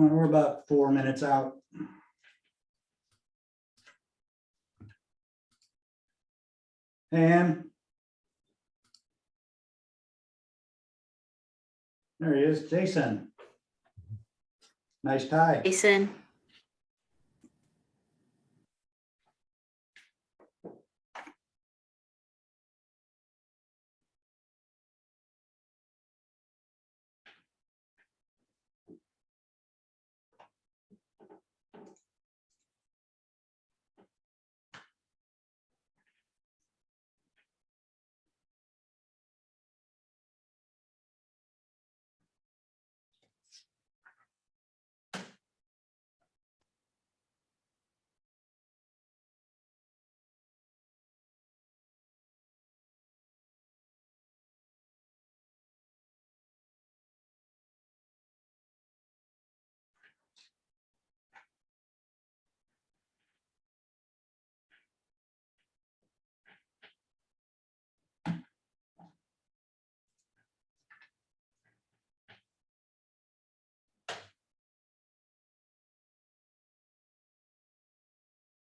We're about 4 minutes out. And there he is, Jason. Nice tie. Jason.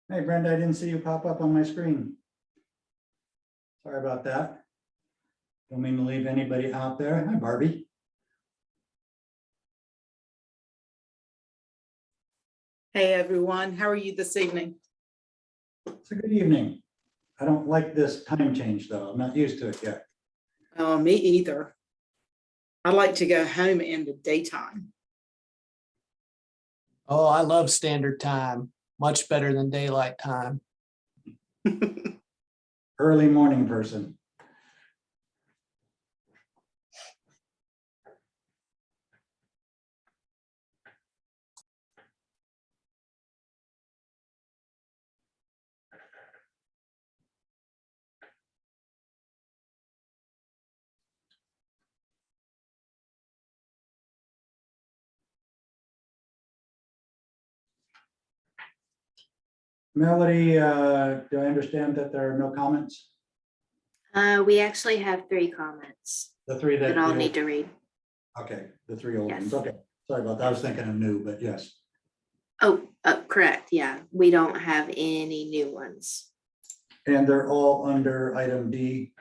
Hey, Brenda, I didn't see you pop up on my screen. Sorry about that. Don't mean to leave anybody out there. Hi, Barbie. Hey everyone, how are you this evening? It's a good evening. I don't like this time change though. I'm not used to it yet. Me either. I like to go home in the daytime. Oh, I love standard time, much better than daylight time. Early morning person. Melody, do I understand that there are no comments? We actually have 3 comments The three that that I'll you- need to read. Okay, the 3 old ones. Yes. Okay, sorry about that. I was thinking of new, but yes. Oh, correct. Yeah, we don't have any new ones. And they're all under item D.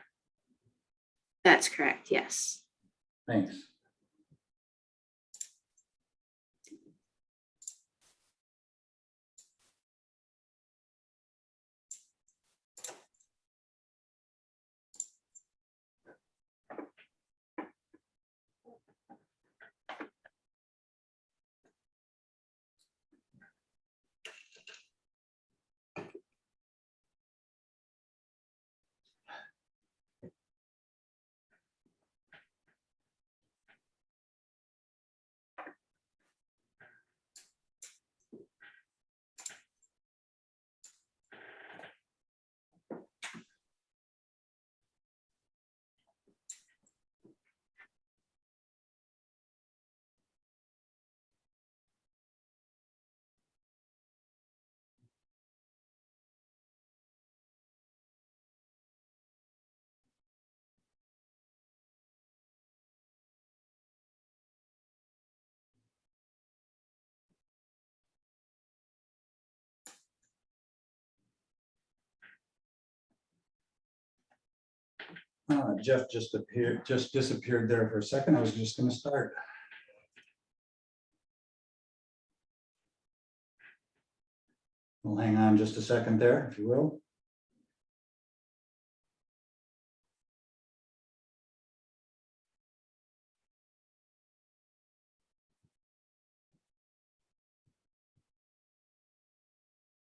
That's correct. Yes. Thanks. Jeff just disappeared there for a second. I was just going to start. We'll hang on just a second there, if you will.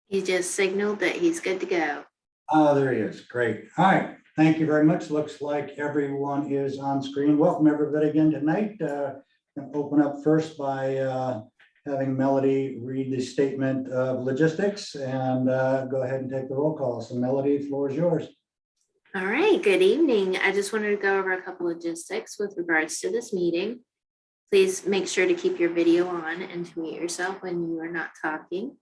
He just signaled that he's good to go. Oh, there he is. Great. All right. Thank you very much. Looks like everyone is on screen. Welcome everybody again tonight. I'll open up first by having Melody read the statement of logistics and go ahead and take the roll call. So Melody, the floor is yours. All right, good evening. I just wanted to go over a couple of logistics with regards to this meeting. Please make sure to keep your video on and to mute yourself when you are not talking.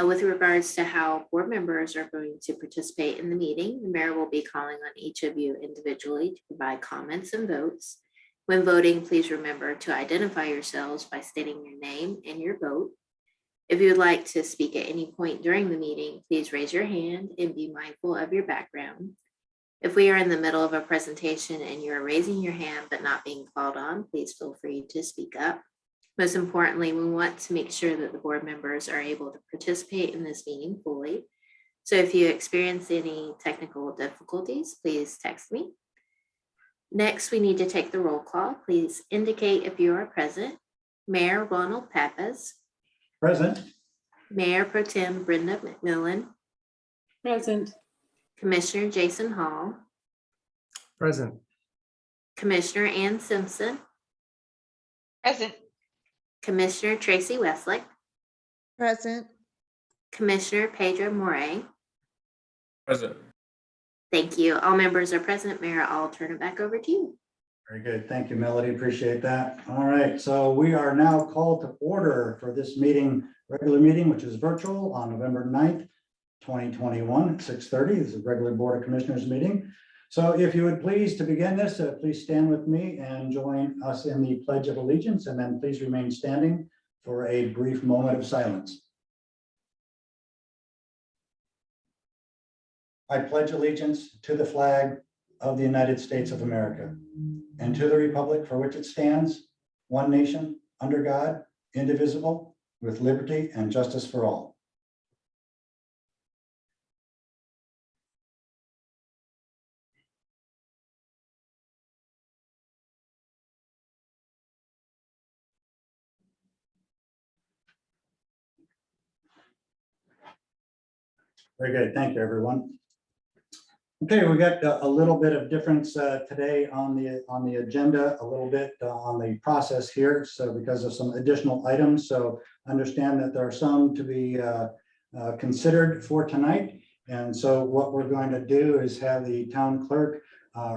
With regards to how board members are going to participate in the meeting, the mayor will be calling on each of you individually to provide comments and votes. When voting, please remember to identify yourselves by stating your name and your vote. If you would like to speak at any point during the meeting, please raise your hand and be mindful of your background. If we are in the middle of a presentation and you are raising your hand but not being called on, please feel free to speak up. Most importantly, we want to make sure that the board members are able to participate in this meeting fully. So if you experience any technical difficulties, please text me. Next, we need to take the roll call. Please indicate if you are present. Mayor Ronald Pappas, Present. Mayor Pro Tem Brenda McMillan, Present. Commissioner Jason Hall, Present. Commissioner Ann Simpson, Present. Commissioner Tracy Westlake, Present. Commissioner Pedro Morey. Present. Thank you. All members are present. Mayor, I'll turn it back over to you. Very good. Thank you, Melody. Appreciate that. All right, so we are now called to order for this meeting, regular meeting, which is virtual on November 9th, 2021, 6:30. This is a regular Board of Commissioners meeting. So if you would please, to begin this, please stand with me and join us in the Pledge of Allegiance, and then please remain standing for a brief moment of silence. I pledge allegiance to the flag of the United States of America and to the republic for which it stands, one nation, under God, indivisible, with liberty and justice for all. Very good. Thank you, everyone. Okay, we got a little bit of difference today on the agenda, a little bit on the process here. So because of some additional items, so understand that there are some to be considered for tonight. And so what we're going to do is have the town clerk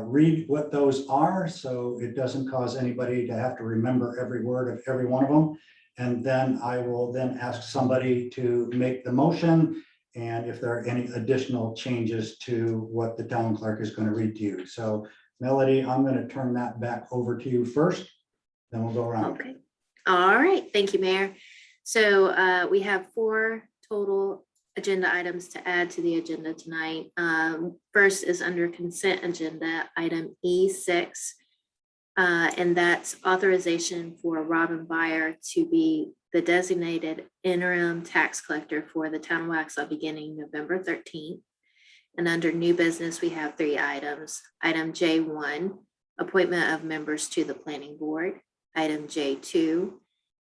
read what those are, so it doesn't cause anybody to have to remember every word of every one of them. And then I will then ask somebody to make the motion, and if there are any additional changes to what the town clerk is going to read to you. So Melody, I'm going to turn that back over to you first, then we'll go around. Okay. All right. Thank you, Mayor. So we have 4 total agenda items to add to the agenda tonight. First is under consent agenda, item E6. And that's authorization for Robin Byer to be the designated interim tax collector for the town of Waxhaw beginning November 13th. And under new business, we have 3 items. Item J1, appointment of members to the planning board. Item J2,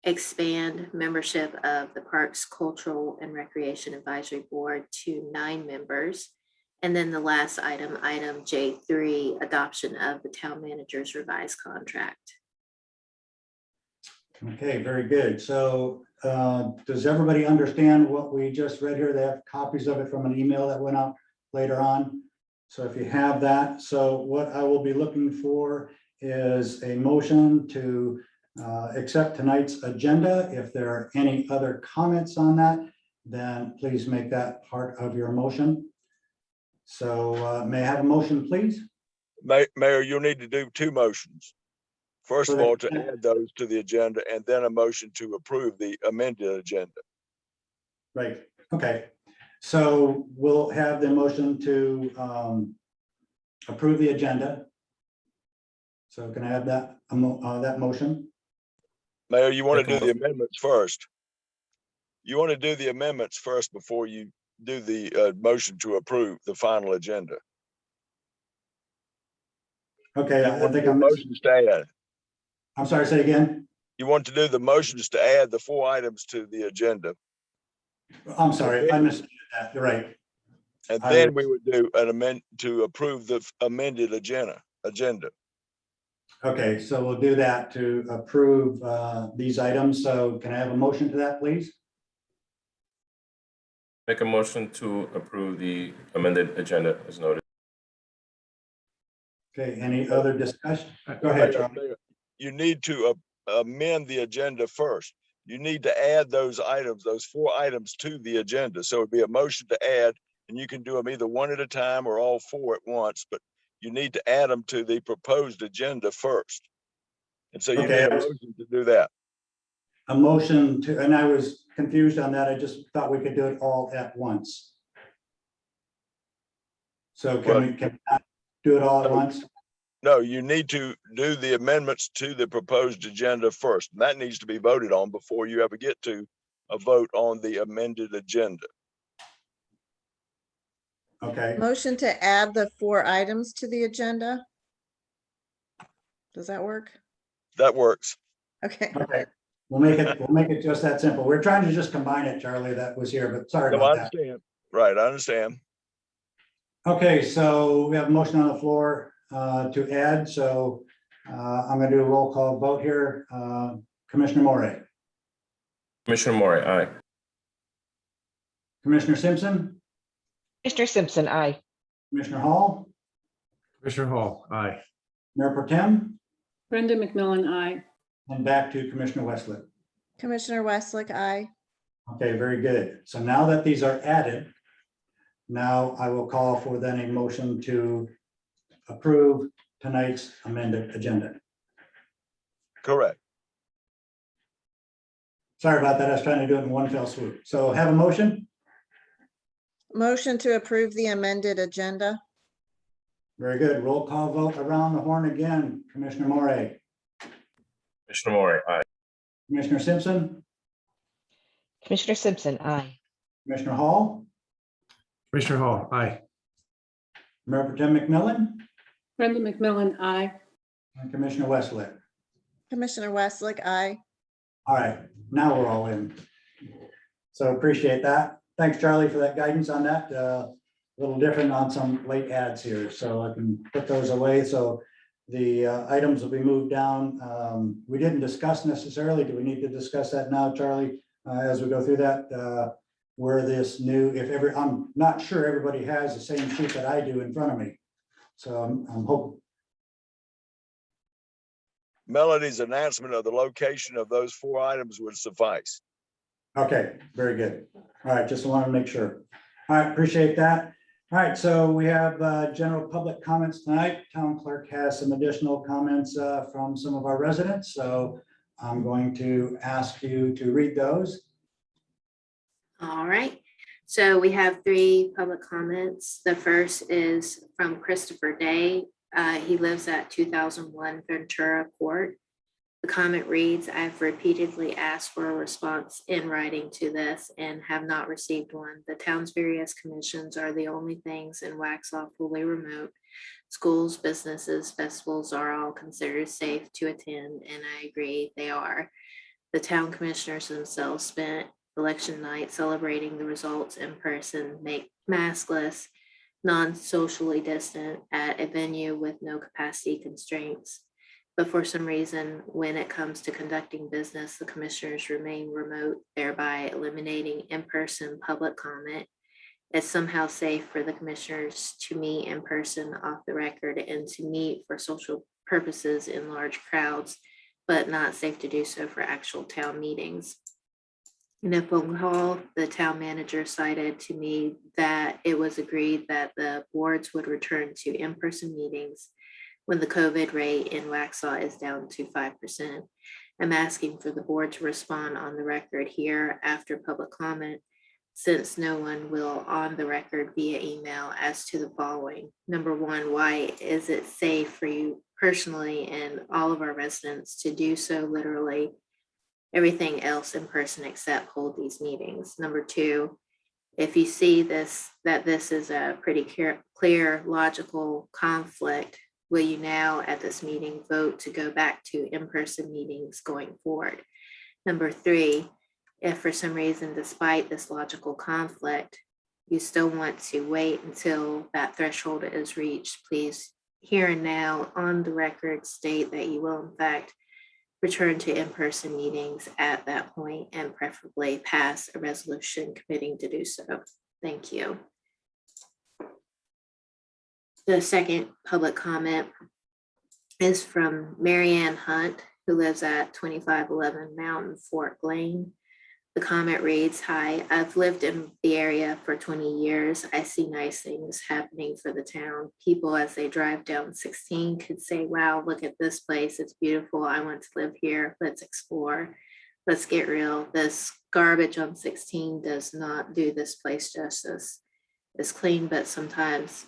expand membership of the Parks, Cultural and Recreation Advisory Board to 9 members. And then the last item, item J3, adoption of the town manager's revised contract. Okay, very good. So does everybody understand what we just read here? They have copies of it from an email that went out later on. So if you have that, so what I will be looking for is a motion to accept tonight's agenda. If there are any other comments on that, then please make that part of your motion. So may I have a motion, please? Mayor, you'll need to do 2 motions. First of all, to add those to the agenda, and then a motion to approve the amended agenda. Right, okay. So we'll have the motion to approve the agenda. So can I have that, that motion? Mayor, you want to do the amendments first. You want to do the amendments first before you do the motion to approve the final agenda. Okay, I think I'm, motions to add. I'm sorry, say again. You want to do the motions to add the 4 items to the agenda. I'm sorry, I missed that. You're right. And then we would do an amend to approve the amended agenda. Okay, so we'll do that to approve these items. So can I have a motion to that, please? Make a motion to approve the amended agenda as noted. Okay, any other discussion? Go ahead, Charlie. Mayor, you need to amend the agenda first. You need to add those items, those 4 items to the agenda. So it'd be a motion to add, and you can do them either one at a time or all 4 at once, but you need to add them to the proposed agenda first. And so you Okay, need a motion to do that. A motion to, and I was confused on that. I just thought we could do it all at once. So can we do it all at once? No, you need to do the amendments to the proposed agenda first. And that needs to be voted on before you ever get to a vote on the amended agenda. Okay, Motion to add the 4 items to the agenda. Does that work? That works. Okay. okay. We'll make it just that simple. We're trying to just combine it, Charlie, that was here, but sorry No, I about that. understand. Right, I understand. Okay, so we have a motion on the floor to add, so I'm gonna do a roll call vote here. Commissioner Morey, Commissioner Morey, aye. Commissioner Simpson, Mr. Simpson, aye. Commissioner Hall, Commissioner Hall, aye. Mayor Pro Tem, Brenda McMillan, aye. and back to Commissioner Westland. Commissioner Westlake, aye. Okay, very good. So now that these are added, now I will call for then a motion to approve tonight's amended agenda. Correct. Sorry about that. I was trying to do it in one fell swoop. So have a motion? Motion to approve the amended agenda. Very good. Roll call vote around the horn again. Commissioner Morey, Commissioner Morey, aye. Commissioner Simpson, Commissioner Simpson, aye. Commissioner Hall, Commissioner Hall, aye. Mayor Pro Tem McMillan, Brenda McMillan, aye. and Commissioner Westlake. Commissioner Westlake, aye. All right, now we're all in. So appreciate that. Thanks, Charlie, for that guidance on that. A little different on some late ads here, so I can put those away. So the items will be moved down. We didn't discuss necessarily. Do we need to discuss that now, Charlie, as we go through that? Where this new, I'm not sure everybody has the same sheet that I do in front of me. So I'm hoping. Melody's announcement of the location of those 4 items would suffice. Okay, very good. All right, just wanted to make sure. All right, appreciate that. All right, so we have general public comments tonight. Town clerk has some additional comments from some of our residents, so I'm going to ask you to read those. All right, so we have 3 public comments. The first is from Christopher Day. He lives at 2001 Ventura Court. The comment reads, I've repeatedly asked for a response in writing to this and have not received one. The town's various commissions are the only things in Waxhaw fully remote. Schools, businesses, festivals are all considered safe to attend, and I agree they are. The town commissioners themselves spent election night celebrating the results in person, maskless, non-socially distant at a venue with no capacity constraints. But for some reason, when it comes to conducting business, the commissioners remain remote, thereby eliminating in-person public comment. It's somehow safe for the commissioners to meet in person off the record and to meet for social purposes in large crowds, but not safe to do so for actual town meetings. In a phone call, the town manager cited to me that it was agreed that the boards would return to in-person meetings when the COVID rate in Waxhaw is down to 5%. I'm asking for the board to respond on the record here after public comment, since no one will on the record via email as to the following. Number 1, why is it safe for you personally and all of our residents to do so literally everything else in person except hold these meetings? Number 2, if you see that this is a pretty clear logical conflict, will you now at this meeting vote to go back to in-person meetings going forward? Number 3, if for some reason, despite this logical conflict, you still want to wait until that threshold is reached, please here and now on the record state that you will in fact return to in-person meetings at that point and preferably pass a resolution committing to do so. Thank you. The second public comment is from Maryann Hunt, who lives at 2511 Mountain Fork Lane. The comment reads, "Hi, I've lived in the area for 20 years. I see nice things happening for the town. People as they drive down 16 could say, wow, look at this place. It's beautiful. I want to live here. Let's explore. Let's get real. This garbage on 16 does not do this place justice. It's clean, but sometimes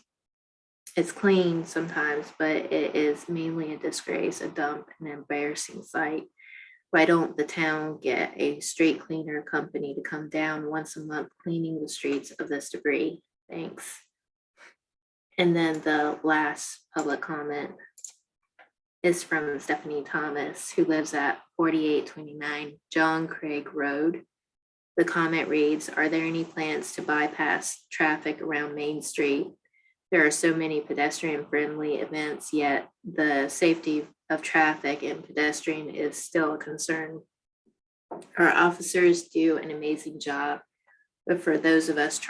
it's clean sometimes, but it is mainly a disgrace, a dump, an embarrassing sight. Why don't the town get a street cleaner company to come down once a month cleaning the streets of this debris? Thanks." And then the last public comment is from Stephanie Thomas, who lives at 4829 John Craig Road. The comment reads, "Are there any plans to bypass traffic around Main Street? There are so many pedestrian-friendly events, yet the safety of traffic and pedestrian is still a concern. Our officers do an amazing job, but for those of us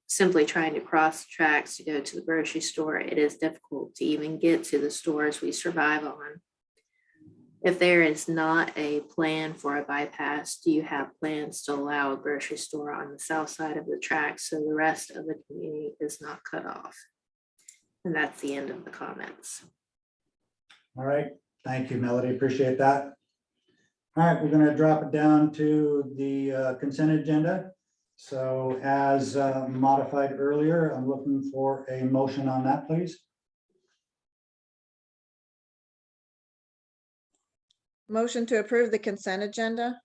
simply trying to cross the tracks to go to the grocery store, it is difficult to even get to the stores we survive on. If there is not a plan for a bypass, do you have plans to allow a grocery store on the south side of the tracks so the rest of the community is not cut off?" And that's the end of the comments. All right, thank you, Melody, appreciate that. All right, we're gonna drop it down to the consent agenda. So as modified earlier, I'm looking for a motion on that, please. Motion to approve the consent agenda?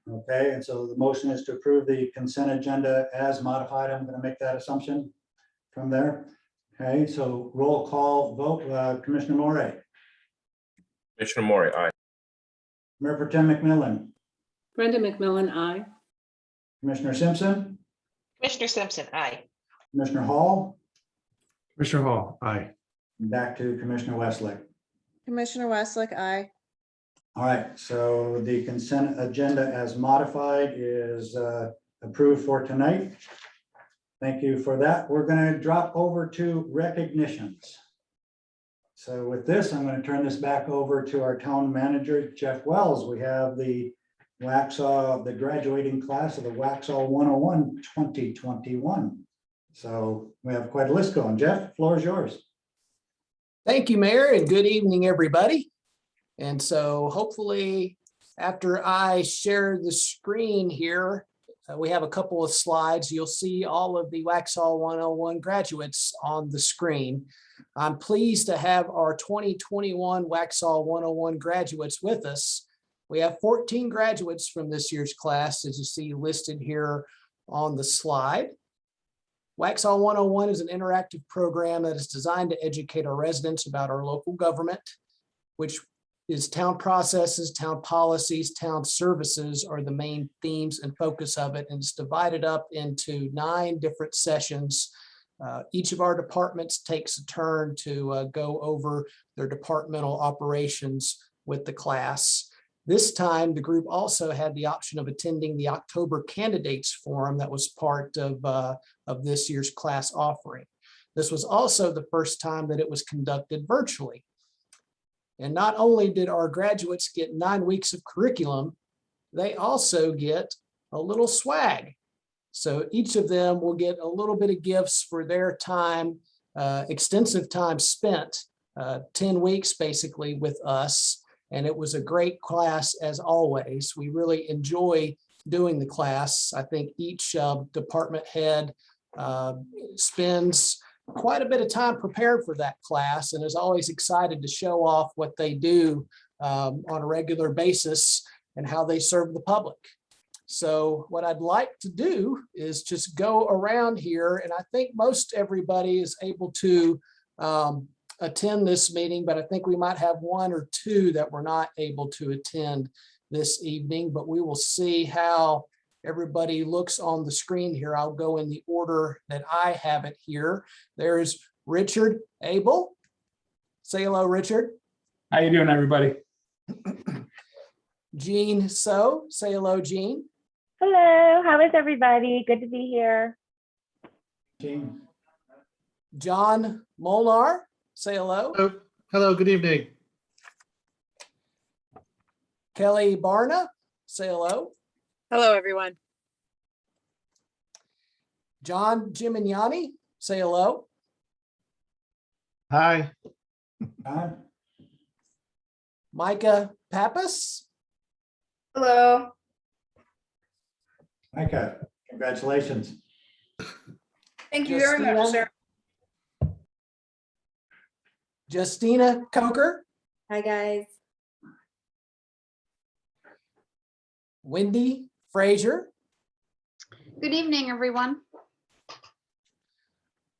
Okay, and so the motion is to approve the consent agenda as modified. I'm gonna make that assumption from there. Okay, so roll call vote, Commissioner Morey, Commissioner Maury, aye. Mayor Pro Tem McMillan, Brenda McMillan, aye. Commissioner Simpson, Commissioner Simpson, aye. Commissioner Hall, Commissioner Hall, aye. and back to Commissioner Westlake. Commissioner Westlake, aye. All right, so the consent agenda as modified is approved for tonight. Thank you for that. We're going to drop over to recognitions. So with this, I'm going to turn this back over to our town manager, Jeff Wells. We have the Waxhaw, the graduating class of the Waxhaw 101 2021. So we have quite a list going. Jeff, the floor is yours. Thank you, Mayor, and good evening, everybody. And so hopefully after I share the screen here, we have a couple of slides. You'll see all of the Waxhaw 101 graduates on the screen. I'm pleased to have our 2021 Waxhaw 101 graduates with us. We have 14 graduates from this year's class, as you see listed here on the slide. Waxhaw 101 is an interactive program that is designed to educate our residents about our local government, which is town processes, town policies, town services are the main themes and focus of it. And it's divided up into 9 different sessions. Each of our departments takes a turn to go over their departmental operations with the class. This time, the group also had the option of attending the October Candidates Forum that was part of this year's class offering. This was also the first time that it was conducted virtually. And not only did our graduates get 9 weeks of curriculum, they also get a little swag. So each of them will get a little bit of gifts for their time, extensive time spent, 10 weeks basically with us. And it was a great class as always. We really enjoy doing the class. I think each department head spends quite a bit of time prepared for that class and is always excited to show off what they do on a regular basis and how they serve the public. So what I'd like to do is just go around here, and I think most everybody is able to attend this meeting, but I think we might have 1 or 2 that were not able to attend this evening, but we will see how everybody looks on the screen here. I'll go in the order that I have it here. There's Richard Abel. Say hello, Richard. How you doing, everybody? Jean So. Say hello, Jean. Hello, how is everybody? Good to be here. Team. John Molnar. Say hello. Hello, hello, good evening. Kelly Barna. say hello. Hello, everyone. John Gimignani, say hello. Hi. Hi. Micah Pappas, Hello. Micah, congratulations. Thank you very much, sir. Justina Coker, Hi, guys. Wendy Frazier, Good evening, everyone.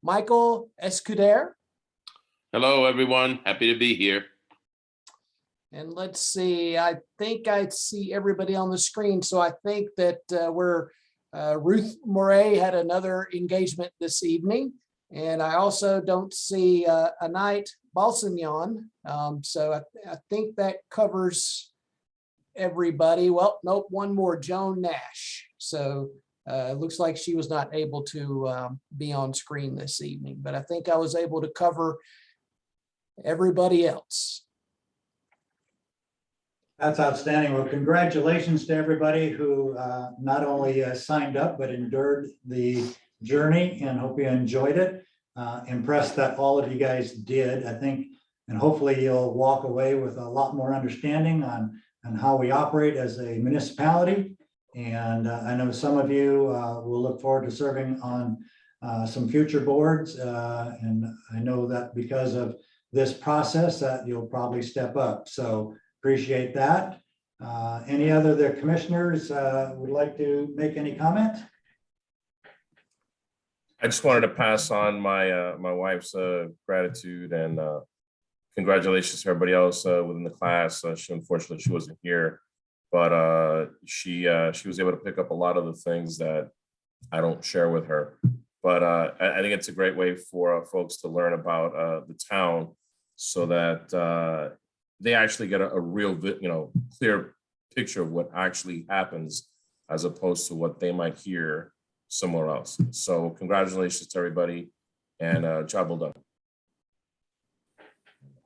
Michael Escuder, Hello, everyone. Happy to be here. and let's see, I think I see everybody on the screen. So I think that Ruth Moray had another engagement this evening. And I also don't see Anite Balsignon. So I think that covers everybody. Well, nope, one more, Joan Nash. So it looks like she was not able to be on screen this evening, but I think I was able to cover everybody else. That's outstanding. Well, congratulations to everybody who not only signed up, but endured the journey, and hope you enjoyed it. Impressed that all of you guys did, I think, and hopefully you'll walk away with a lot more understanding on how we operate as a municipality. And I know some of you will look forward to serving on some future boards. And I know that because of this process that you'll probably step up. So appreciate that. Any other the commissioners would like to make any comment? I just wanted to pass on my my wife's gratitude and congratulations to everybody else within the class. Unfortunately she wasn't here, but she was able to pick up a lot of the things that I don't share with her. But I think it's a great way for folks to learn about the town, so that they actually get a real, clear picture of what actually happens, as opposed to what they might hear somewhere else. So congratulations to everybody, and job well done.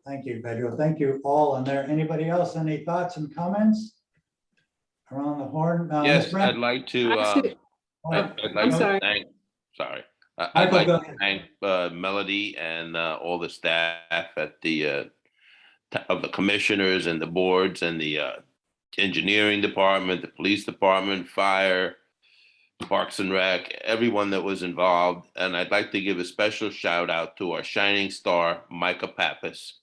Thank you, Pedro. Thank you all. And there, anybody else, any thoughts and comments around the horn? Yes, Ms. Brent? I'd like to. Actually, I'd like I'm to sorry. thank. Sorry, Michael, I'd like go to ahead. thank Melody and all the staff at the of the commissioners and the boards and the engineering department, the police department, fire, Parks and Rec, everyone that was involved. And I'd like to give a special shout out to our shining star, Micah Pappas,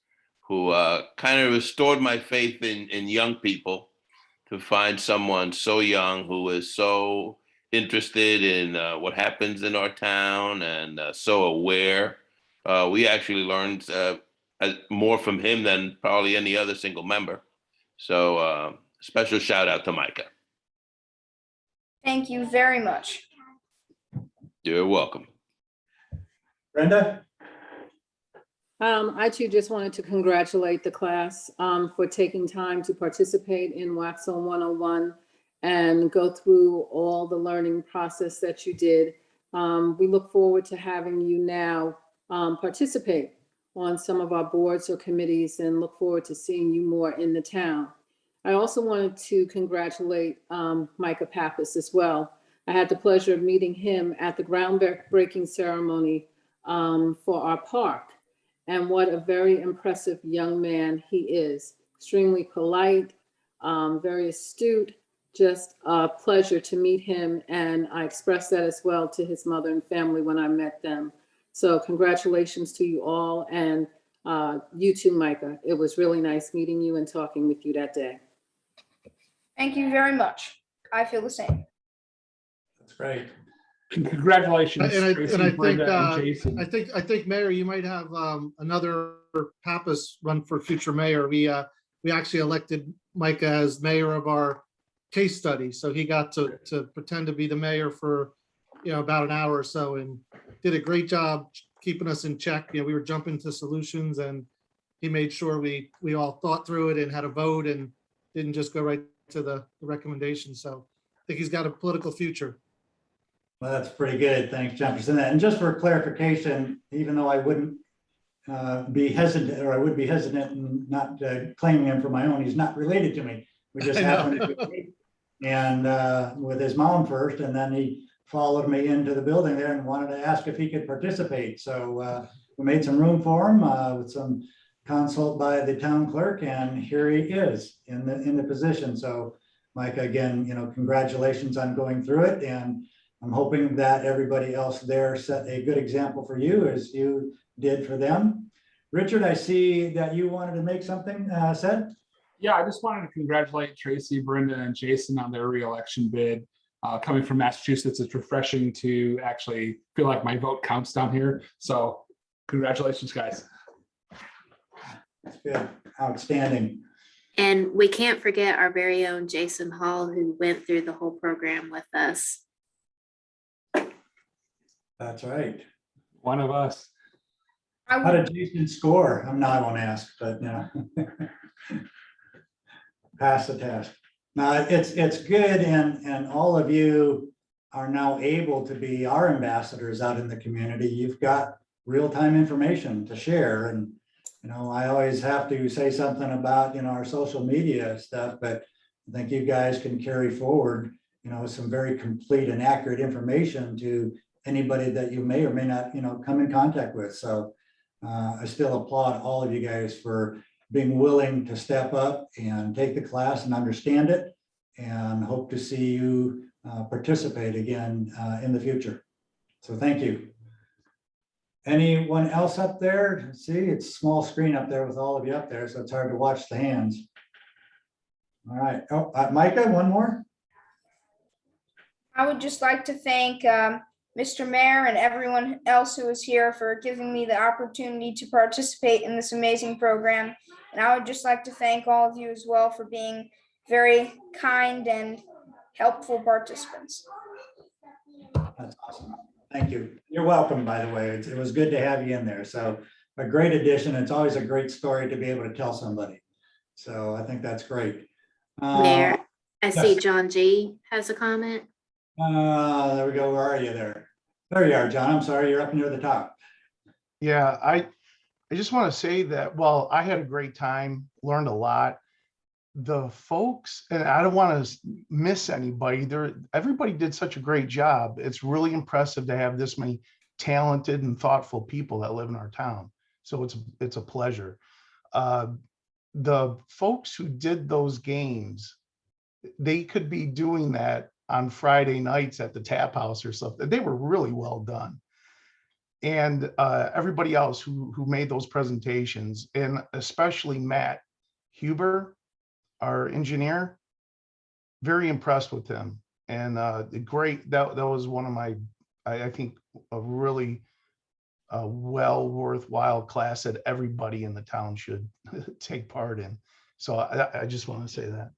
who kind of restored my faith in young people, to find someone so young who is so interested in what happens in our town and so aware. We actually learned more from him than probably any other single member. So special shout out to Micah. Thank you very much. You're welcome. Brenda? I too just wanted to congratulate the class for taking time to participate in Waxhaw 101 and go through all the learning process that you did. We look forward to having you now participate on some of our boards or committees, and look forward to seeing you more in the town. I also wanted to congratulate Micah Pappas as well. I had the pleasure of meeting him at the groundbreaking ceremony for our park. And what a very impressive young man he is. Extremely polite, very astute, just a pleasure to meet him. And I expressed that as well to his mother and family when I met them. So congratulations to you all, and you too, Micah. It was really nice meeting you and talking with you that day. Thank you very much. I feel the same. That's great. Congratulations. And I Tracy, think, Brenda, and Jason. I think, Mayor, you might have another Pappas run for future mayor. We actually elected Micah as mayor of our case study, so he got to pretend to be the mayor for about an hour or so, and did a great job keeping us in check. We were jumping to solutions, and he made sure we all thought through it and had a vote and didn't just go right to the recommendation. So I think he's got a political future. Well, that's pretty good. Thanks, Jefferson. And just for clarification, even though I wouldn't be hesitant, or I would be hesitant in not claiming him for my own, he's not related to me. We just happen to be and with his mom first, and then he followed me into the building there and wanted to ask if he could participate. So we made some room for him with some consult by the town clerk, and here he is in the position. So Mike, again, congratulations on going through it, and I'm hoping that everybody else there set a good example for you as you did for them. Richard, I see that you wanted to make something said. Yeah, I just wanted to congratulate Tracy, Brenda, and Jason on their reelection bid. Coming from Massachusetts, it's refreshing to actually feel like my vote counts down here. So congratulations, guys. That's good. Outstanding. And we can't forget our very own Jason Hall, who went through the whole program with us. That's right. One of us. How did Jason score? I won't ask, but pass the test. Now it's good, and all of you are now able to be our ambassadors out in the community. You've got real-time information to share, and I always have to say something about our social media stuff, but I think you guys can carry forward some very complete and accurate information to anybody that you may or may not come in contact with. So I still applaud all of you guys for being willing to step up and take the class and understand it, and hope to see you participate again in the future. So thank you. Anyone else up there? See, it's a small screen up there with all of you up there, so it's hard to watch the hands. All right. Oh, Micah, one more. I would just like to thank Mr. Mayor and everyone else who is here for giving me the opportunity to participate in this amazing program. And I would just like to thank all of you as well for being very kind and helpful participants. That's awesome. Thank you. You're welcome, by the way. It was good to have you in there. So a great addition. It's always a great story to be able to tell somebody. So I think that's great. Mayor, I see yes. John G has a comment. There we go. Where are you there? There you are, John. I'm sorry, you're up near the top. Yeah, I just want to say that, well, I had a great time, learned a lot. The folks, and I don't want to miss anybody, everybody did such a great job. It's really impressive to have this many talented and thoughtful people that live in our town. So it's a pleasure. The folks who did those games, they could be doing that on Friday nights at the tap house or something. They were really well done. And everybody else who made those presentations, and especially Matt Huber, our engineer, very impressed with him. And great, that was one of my, I think, a really well worthwhile class that everybody in the town should take part in. So I just want to say that.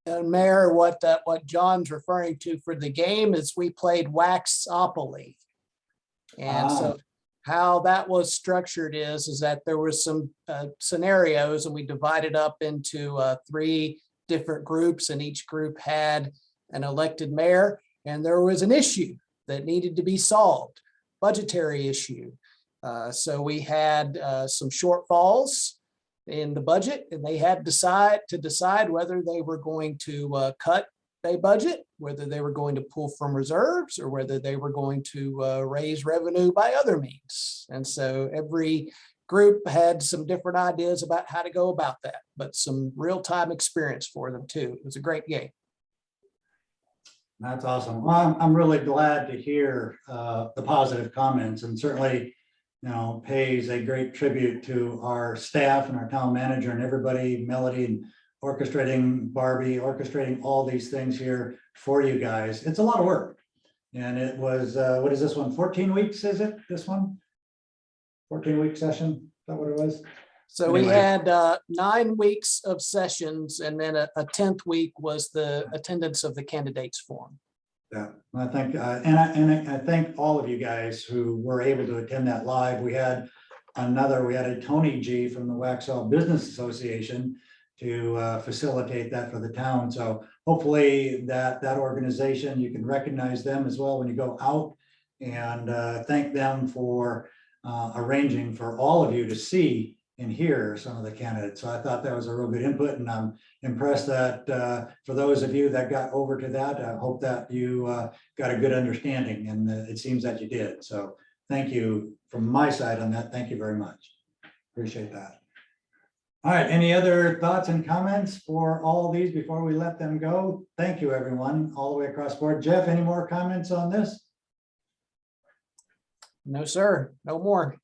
And Mayor, what John's referring to for the game is we played Waxopoly. And so how that was structured is that there was some scenarios, and we divided up into 3 different groups, and each group had an elected mayor, and there was an issue that needed to be solved, budgetary issue. So we had some shortfalls in the budget, and they had to decide whether they were going to cut a budget, whether they were going to pull from reserves, or whether they were going to raise revenue by other means. And so every group had some different ideas about how to go about that, but some real-time experience for them too. It was a great game. That's awesome. Well, I'm really glad to hear the positive comments, and certainly pays a great tribute to our staff and our town manager and everybody, Melody, and orchestrating Barbie, orchestrating all these things here for you guys. It's a lot of work. And it was, what is this one? 14 weeks, is it? This one? 14-week session? Is that what it was? So we had 9 weeks of sessions, and then a 10th week was the attendance of the candidates forum. Yeah, I think, and I thank all of you guys who were able to attend that live. We had a Tony G from the Waxhaw Business Association to facilitate that for the town. So hopefully that organization, you can recognize them as well when you go out, and thank them for arranging for all of you to see and hear some of the candidates. So I thought that was a real good input, and I'm impressed that for those of you that got over to that, I hope that you got a good understanding, and it seems that you did. So thank you from my side on that. Thank you very much. Appreciate that. All right, any other thoughts and comments for all these before we let them go? Thank you, everyone, all the way across the board. Jeff, any more comments on this? No, sir, no more.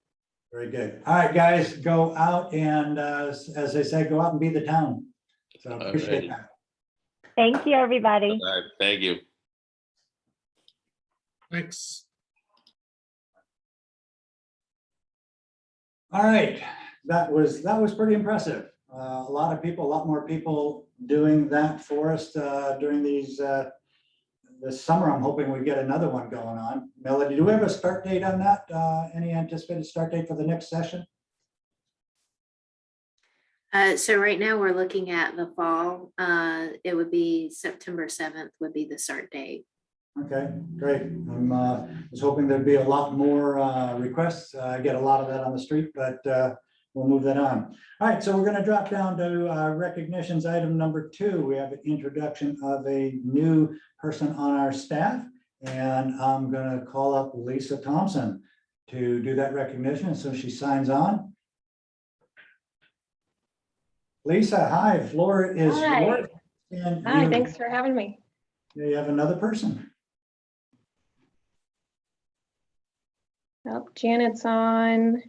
Very good. All right, guys, go out and as they say, go out and be the town. So appreciate Alrighty. that. Thank you, everybody. All right, thank you. Thanks. All right, that was pretty impressive. A lot more people doing that for us during these this summer. I'm hoping we get another one going on. Melody, do we have a start date on that? Any anticipated start date for the next session? So right now we're looking at the fall. It would be September 7th would be the start date. Okay, great. I'm was hoping there'd be a lot more requests. I get a lot of that on the street, but we'll move that on. All right, so we're going to drop down to recognitions. Item number 2. We have an introduction of a new person on our staff, and I'm going to call up Lisa Thompson to do that recognition. So she signs on. Lisa, hi. Floor is yours. And Hi, thanks for having me. You have another person. Oh, Janet's on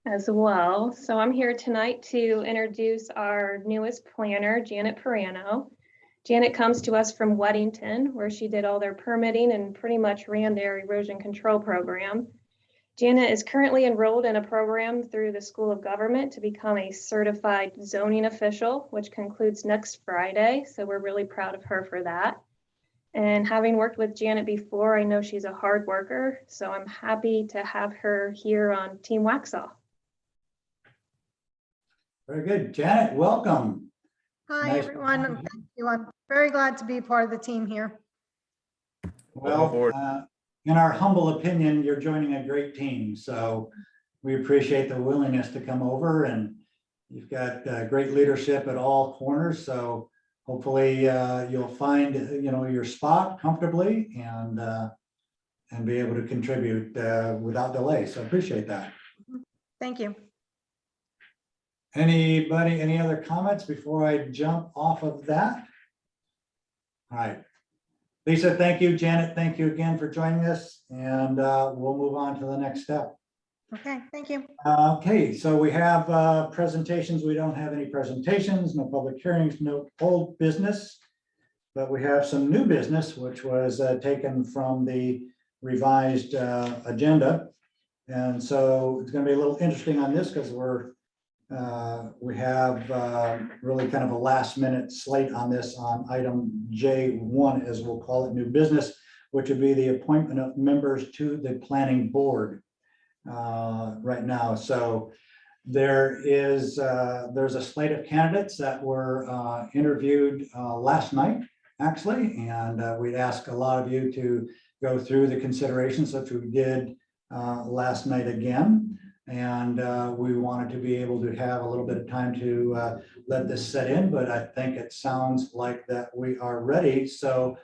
as well. So I'm here tonight to introduce our newest planner, Janet Perano. Janet comes to us from Weddington, where she did all their permitting and pretty much ran their erosion control program. Janet is currently enrolled in a program through the School of Government to become a certified zoning official, which concludes next Friday. So we're really proud of her for that. And having worked with Janet before, I know she's a hard worker. So I'm happy to have her here on Team Waxhaw. Very good. Janet, welcome. Hi, Nice. everyone. Thank you. I'm very glad to be part of the team here. Well, in our humble opinion, you're joining a great team. So we appreciate the willingness to come over, and you've got great leadership at all corners. So hopefully you'll find your spot comfortably and be able to contribute without delay. So appreciate that. Thank you. Anybody, any other comments before I jump off of that? All right. Lisa, thank you. Janet, thank you again for joining us, and we'll move on to the next step. Okay, thank you. Okay, so we have presentations. We don't have any presentations, no public hearings, no old business, but we have some new business, which was taken from the revised agenda. And so it's going to be a little interesting on this because we have really kind of a last minute slate on this on item J1, as we'll call it, new business, which would be the appointment of members to the planning board right now. So there's a slate of candidates that were interviewed last night, actually, and we'd ask a lot of you to go through the considerations that we did last night again. And we wanted to be able to have a little bit of time to let this set in, but I think it sounds like that we are ready. So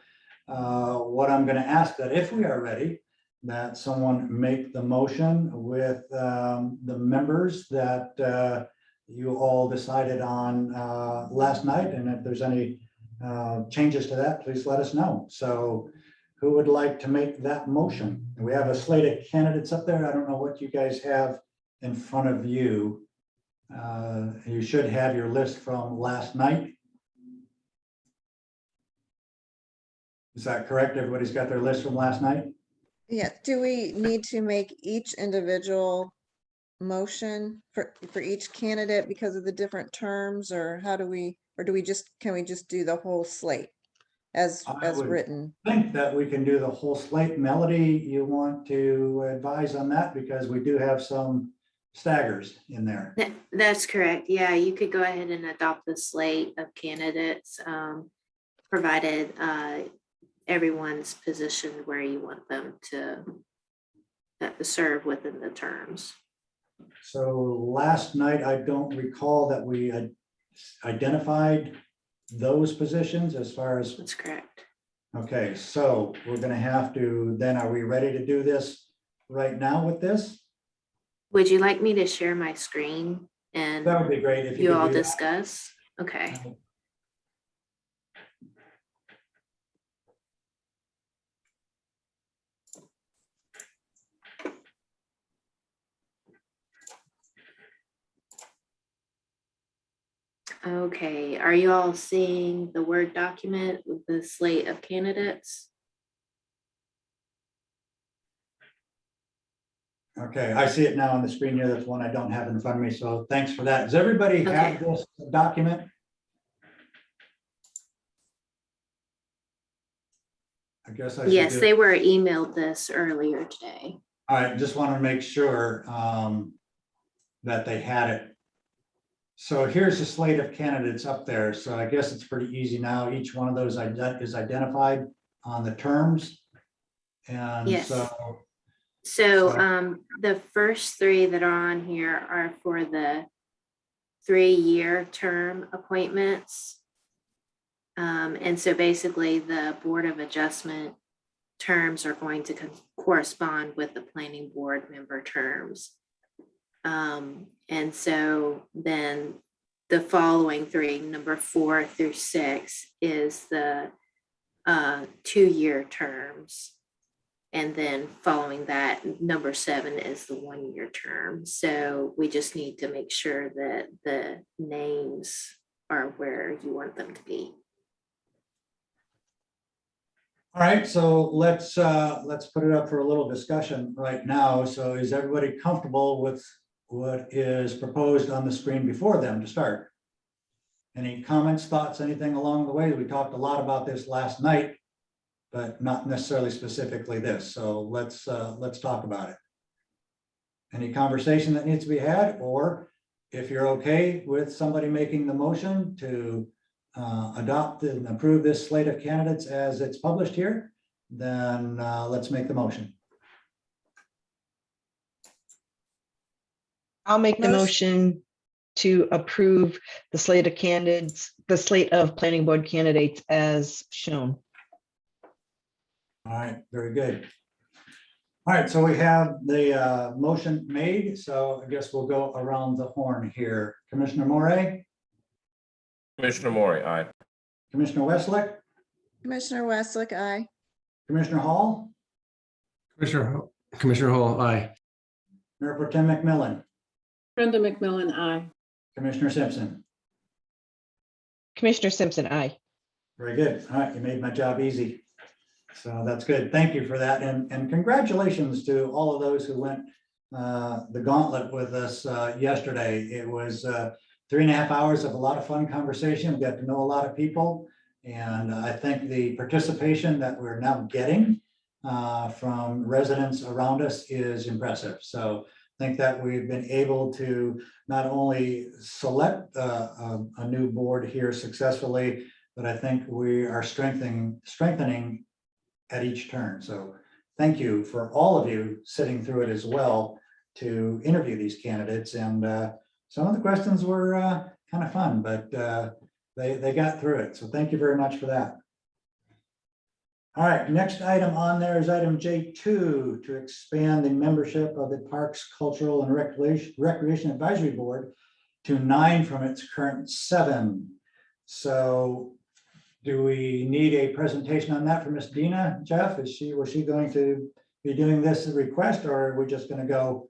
what I'm going to ask that if we are ready, that someone make the motion with the members that you all decided on last night. And if there's any changes to that, please let us know. So who would like to make that motion? We have a slate of candidates up there. I don't know what you guys have in front of you. You should have your list from last night. Is that correct? Everybody's got their list from last night? Yeah, do we need to make each individual motion for each candidate because of the different terms, or how do we, or do we just, can we just do the whole slate as would written? I think that we can do the whole slate. Melody, you want to advise on that because we do have some staggers in there. That's correct. Yeah, you could go ahead and adopt the slate of candidates, provided everyone's positioned where you want them to serve within the terms. So last night, I don't recall that we had identified those positions as far as, That's correct. okay, so we're gonna have to, then are we ready to do this right now with this? Would you like me to share my screen and That would be great if you you could all do that. discuss? Okay. Okay, are you all seeing the Word document with the slate of candidates? Okay, I see it now on the screen here. That's one I don't have in front of me, so thanks for that. Does everybody have this document? I guess I should. Yes, they were emailed this earlier today. All right, just want to make sure that they had it. So here's the slate of candidates up there. So I guess it's pretty easy now. Each one of those is identified on the terms. And Yes. so The first three that are on here are for the 3-year term appointments. And so basically the Board of Adjustment terms are going to correspond with the planning board member terms. And so then the following three, number 4 through 6, is the 2-year terms. And then following that, number 7 is the 1-year term. So we just need to make sure that the names are where you want them to be. all right, so let's put it up for a little discussion right now. So is everybody comfortable with what is proposed on the screen before them to start? Any comments, thoughts, anything along the way? We talked a lot about this last night, but not necessarily specifically this. So let's talk about it. Any conversation that needs to be had, or if you're okay with somebody making the motion to adopt and approve this slate of candidates as it's published here, then let's make the motion. I'll make the motion to approve the slate of candidates, the slate of planning board candidates as shown. All right, very good. All right, so we have the motion made, so I guess we'll go around the horn here. Commissioner Morey? Commissioner Morey, aye. Commissioner Westlake? Commissioner Westlake, aye. Commissioner Hall? Commissioner Hall, aye. Mayor Pro Tem McMillan? Brenda McMillan, aye. Commissioner Simpson? Commissioner Simpson, aye. Very good. All right, you made my job easy. So that's good. Thank you for that. And congratulations to all of those who went the gauntlet with us yesterday. It was 3.5 hours of a lot of fun conversation. We got to know a lot of people. And I think the participation that we're now getting from residents around us is impressive. So I think that we've been able to not only select a new board here successfully, but I think we are strengthening at each turn. So thank you for all of you sitting through it as well to interview these candidates. And some of the questions were kind of fun, but they got through it. So thank you very much for that. All right, next item on there is item J2 to expand the membership of the Parks, Cultural and Recreation Advisory Board to 9 from its current 7. So do we need a presentation on that from Ms. Dina, Jeff? Was she going to be doing this request, or are we just going to go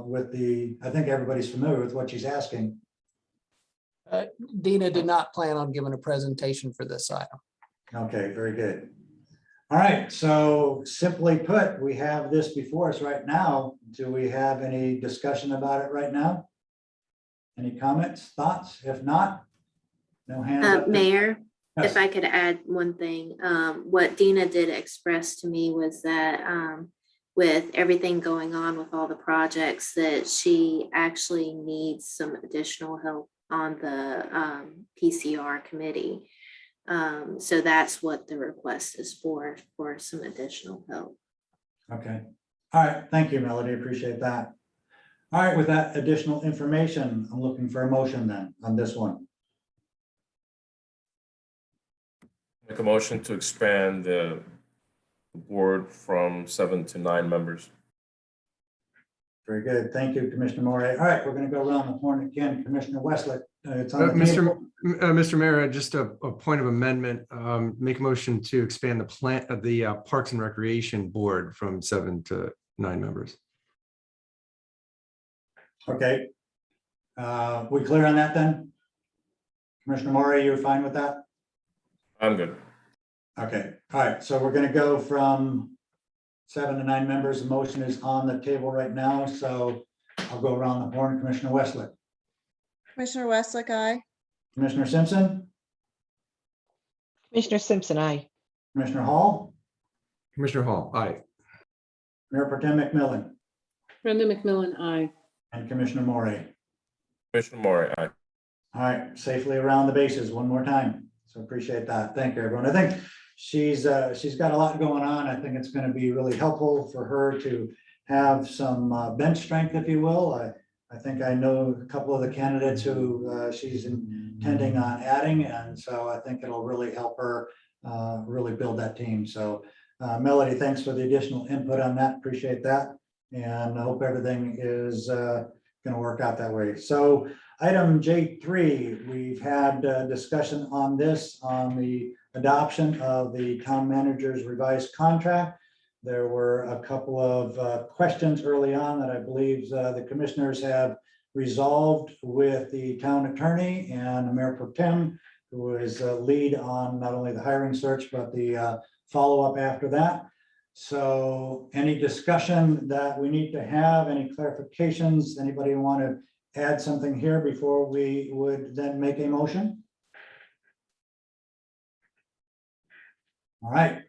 with I think everybody's familiar with what she's asking. Dina did not plan on giving a presentation for this item. Okay, very good. All right, so simply put, we have this before us right now. Do we have any discussion about it right now? Any comments, thoughts? If not, no hands up. Mayor, Yes. if I could add one thing, what Dina did express to me was that with everything going on with all the projects, that she actually needs some additional help on the PCR committee. So that's what the request is for some additional help. Okay. All right. Thank you, Melody. Appreciate that. All right, with that additional information, I'm looking for a motion then on this one. Make a motion to expand the board from 7 to 9 members. Very good. Thank you, Commissioner Morey. All right, we're going to go around the horn again. Commissioner Westlake. It's on the table. Mr. Mayor, just a point of amendment, make a motion to expand the Parks and Recreation Board from 7 to 9 members. Okay. We clear on that then? Commissioner Morey, you're fine with that? I'm good. Okay, all right, so we're gonna go from 7 to 9 members. The motion is on the table right now, so I'll go around the horn. Commissioner Westlake. Commissioner Westlake, aye. Commissioner Simpson. Commissioner Simpson, aye. Commissioner Hall. Commissioner Hall, aye. Mayor Pro Tem McMillan. Brenda McMillan, aye. And Commissioner Morey. Commissioner Morey, aye. All right, safely around the bases one more time. So appreciate that. Thank you, everyone. I think she's got a lot going on. I think it's going to be really helpful for her to have some bench strength, if you will. I think I know a couple of the candidates who she's intending on adding, and so I think it'll really help her really build that team. So Melody, thanks for the additional input on that. Appreciate that. And I hope everything is going to work out that way. So item J3, we've had discussion on this, on the adoption of the town manager's revised contract. There were a couple of questions early on that I believe the commissioners have resolved with the town attorney and the Mayor Pro Tem, who is lead on not only the hiring search, but the follow-up after that. So any discussion that we need to have, any clarifications, anybody want to add something here before we would then make a motion? All right,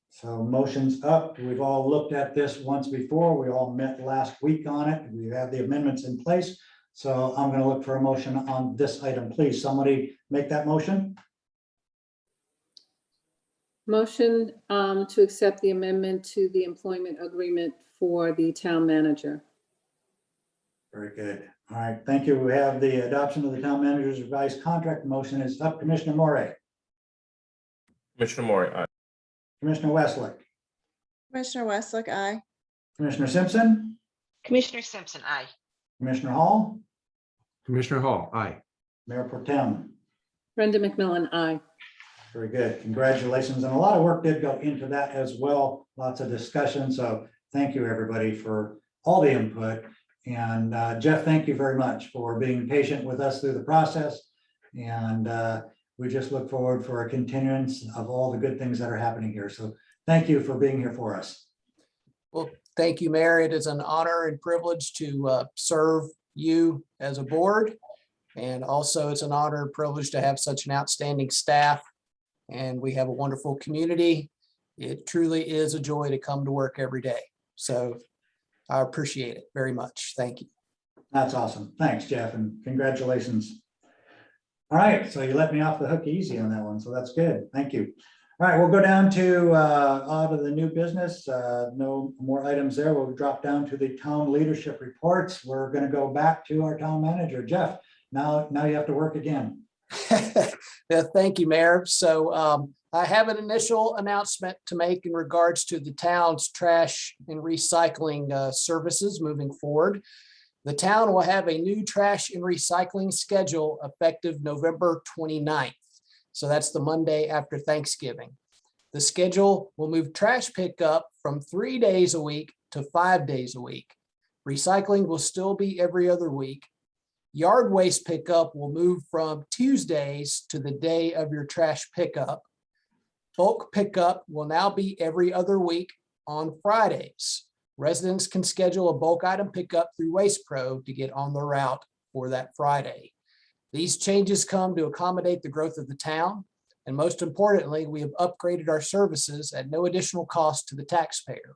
so motion's up. We've all looked at this once before. We all met last week on it. We have the amendments in place. So I'm going to look for a motion on this item. Please, somebody make that motion. Motion to accept the amendment to the employment agreement for the town manager. Very good. All right, thank you. We have the adoption of the town manager's revised contract. Motion is up. Commissioner Morey. Commissioner Morey, aye. Commissioner Westlake. Commissioner Westlake, aye. Commissioner Simpson. Commissioner Simpson, aye. Commissioner Hall. Commissioner Hall, aye. Mayor Pro Tem. Brenda McMillan, aye. Very good. Congratulations. And a lot of work did go into that as well. Lots of discussion. So thank you, everybody, for all the input. And Jeff, thank you very much for being patient with us through the process. And we just look forward for a continuance of all the good things that are happening here. So thank you for being here for us. Well, thank you, Mayor. It is an honor and privilege to serve you as a board. And also it's an honor and privilege to have such an outstanding staff. And we have a wonderful community. It truly is a joy to come to work every day. So I appreciate it very much. Thank you. That's awesome. Thanks, Jeff, and congratulations. All right, so you let me off the hook easy on that one, so that's good. Thank you. All right, we'll go down to out of the new business. No more items there. We'll drop down to the town leadership reports. We're going to go back to our town manager, Jeff. Now you have to work again. Yeah, thank you, Mayor. So I have an initial announcement to make in regards to the town's trash and recycling services moving forward. The town will have a new trash and recycling schedule effective November 29th. So that's the Monday after Thanksgiving. The schedule will move trash pickup from 3 days a week to 5 days a week. Recycling will still be every other week. Yard waste pickup will move from Tuesdays to the day of your trash pickup. Bulk pickup will now be every other week on Fridays. Residents can schedule a bulk item pickup through Waste Pro to get on the route for that Friday. These changes come to accommodate the growth of the town. And most importantly, we have upgraded our services at no additional cost to the taxpayer.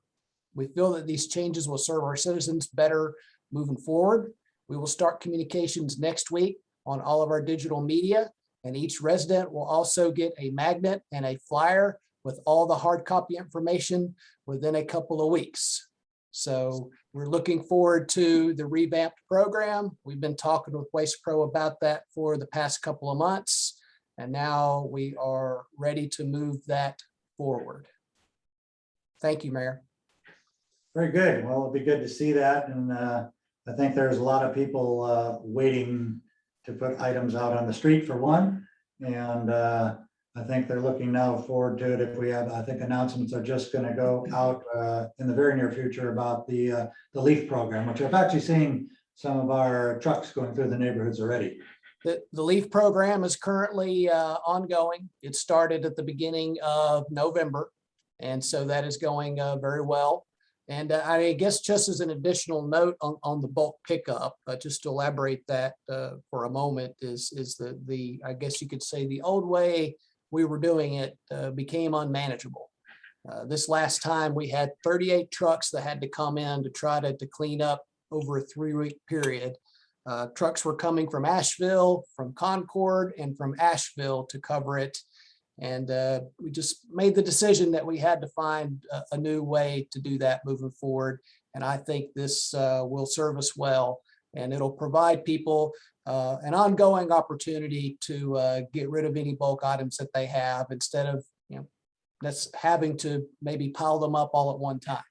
We feel that these changes will serve our citizens better moving forward. We will start communications next week on all of our digital media, and each resident will also get a magnet and a flyer with all the hard copy information within a couple of weeks. So we're looking forward to the revamped program. We've been talking with Waste Pro about that for the past couple of months. And now we are ready to move that forward. Thank you, Mayor. Very good. Well, it'll be good to see that. And I think there's a lot of people waiting to put items out on the street for one. And I think they're looking now forward to it. If we have, I think announcements are just going to go out in the very near future about the LEAF program, which I've actually seen some of our trucks going through the neighborhoods already. The LEAF program is currently ongoing. It started at the beginning of November. And so that is going very well. And I guess just as an additional note on the bulk pickup, just to elaborate that for a moment, is the I guess you could say the old way we were doing it became unmanageable. This last time we had 38 trucks that had to come in to try to clean up over a 3-week period. Trucks were coming from Asheville, from Concord, and from Asheville to cover it. And we just made the decision that we had to find a new way to do that moving forward. And I think this will serve us well, and it'll provide people an ongoing opportunity to get rid of any bulk items that they have instead of, that's having to maybe pile them up all at one time.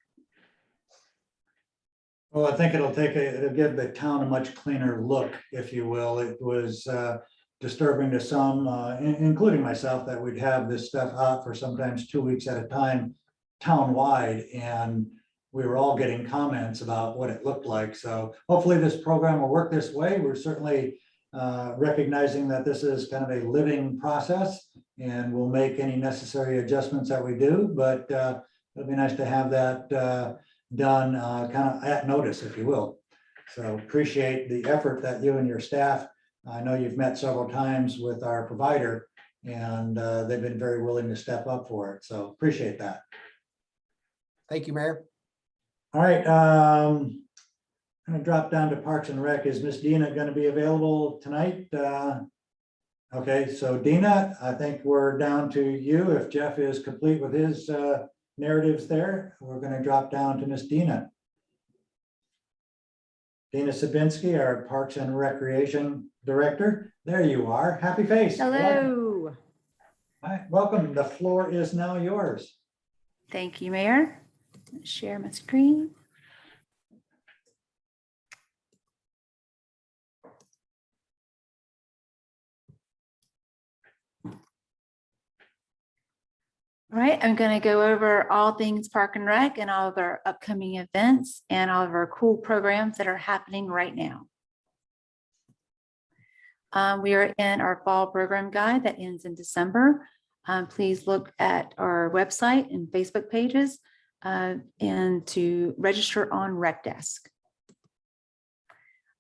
Well, I think it'll give the town a much cleaner look, if you will. It was disturbing to some, including myself, that we'd have this stuff out for sometimes 2 weeks at a time town-wide, and we were all getting comments about what it looked like. So hopefully this program will work this way. We're certainly recognizing that this is kind of a living process, and we'll make any necessary adjustments that we do, but it'll be nice to have that done kind of at notice, if you will. So appreciate the effort that you and your staff, I know you've met several times with our provider, and they've been very willing to step up for it. So appreciate that. Thank you, Mayor. All right. I'm going to drop down to Parks and Rec. Is Miss Dina going to be available tonight? Okay, so Dina, I think we're down to you. If Jeff is complete with his narratives there, we're going to drop down to Miss Dina. Dina Sabinski, our Parks and Recreation Director. There you are. Happy face. Hello. All right, welcome. The floor is now yours. Thank you, Mayor. Share my screen. All right, I'm going to go over all things Park and Rec and all of our upcoming events and all of our cool programs that are happening right now. We are in our fall program guide that ends in December. Please look at our website and Facebook pages and to register on Rec Desk.